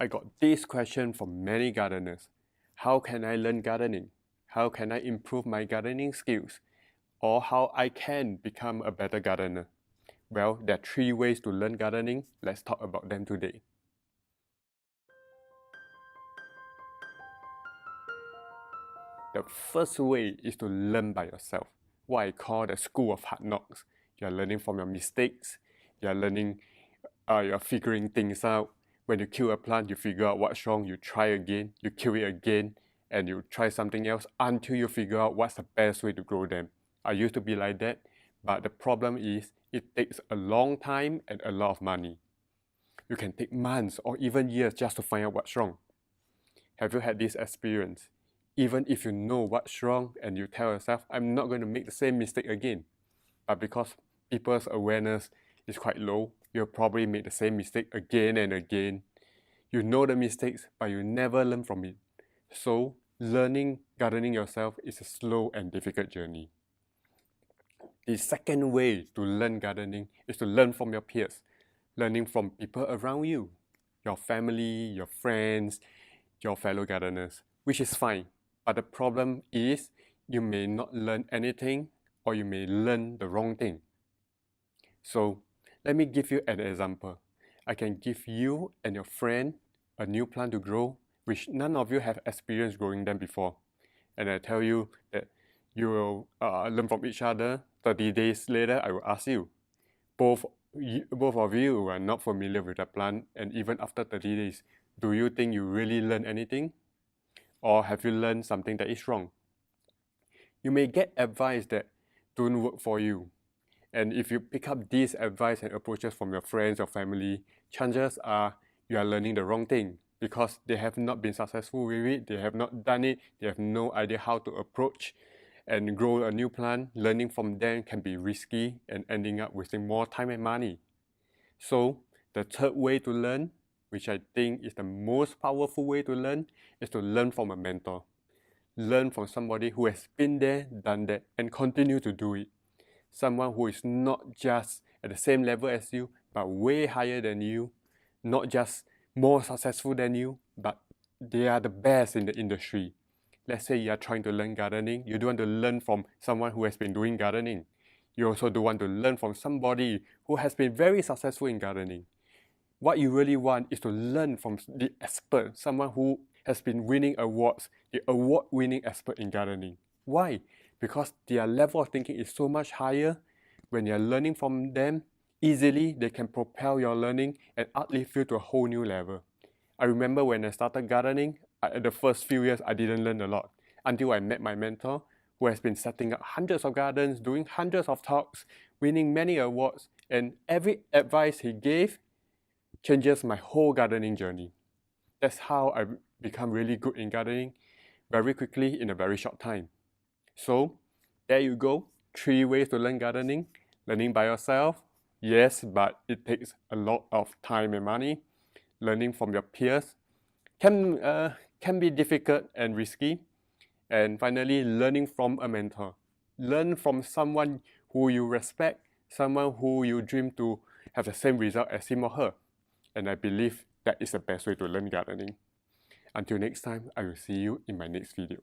I got this question from many gardeners. How can I learn gardening? How can I improve my gardening skills? Or how I can become a better gardener? Well, there are 3 ways to learn gardening. Let's talk about them today. The first way is to learn by yourself, what I call the school of hard knocks. You're learning from your mistakes, you're figuring things out. When you kill a plant, you figure out what's wrong, you try again, you kill it again, and you try something else until you figure out what's the best way to grow them. I used to be like that, but the problem is it takes a long time and a lot of money. You can take months or even years just to find out what's wrong. Have you had this experience? Even if you know what's wrong and you tell yourself, I'm not going to make the same mistake again. But because people's awareness is quite low, you'll probably make the same mistake again and again. You know the mistakes, but you never learn from it. So, learning gardening yourself is a slow and difficult journey. The second way to learn gardening is to learn from your peers, learning from people around you, your family, your friends, your fellow gardeners, which is fine. But the problem is you may not learn anything or you may learn the wrong thing. So let me give you an example. I can give you and your friend a new plant to grow which none of you have experienced growing them before. And I tell you that you will learn from each other. 30 days later, I will ask you. Both of you are not familiar with the plant, and even after 30 days, do you think you really learn anything? Or have you learned something that is wrong? You may get advice that don't work for you. And if you pick up these advice and approaches from your friends or family, chances are you are learning the wrong thing because they have not been successful with it, they have not done it, they have no idea how to approach and grow a new plant. Learning from them can be risky and ending up wasting more time and money. So the third way to learn, which I think is the most powerful way to learn, is to learn from a mentor. Learn from somebody who has been there, done that, and continue to do it. Someone who is not just at the same level as you, but way higher than you, not just more successful than you, but they are the best in the industry. Let's say you are trying to learn gardening, you don't want to learn from someone who has been doing gardening. You also don't want to learn from somebody who has been very successful in gardening. What you really want is to learn from the expert, someone who has been winning awards, the award-winning expert in gardening. Why? Because their level of thinking is so much higher. When you're learning from them, easily they can propel your learning and uplift you to a whole new level. I remember when I started gardening, the first few years I didn't learn a lot until I met my mentor who has been setting up hundreds of gardens, doing hundreds of talks, winning many awards, and every advice he gave changes my whole gardening journey. That's how I become really good in gardening very quickly in a very short time. So there you go, 3 ways to learn gardening. Learning by yourself, yes, but it takes a lot of time and money. Learning from your peers can be difficult and risky. And finally, learning from a mentor. Learn from someone who you respect, someone who you dream to have the same result as him or her. And I believe that is the best way to learn gardening. Until next time, I will see you in my next video.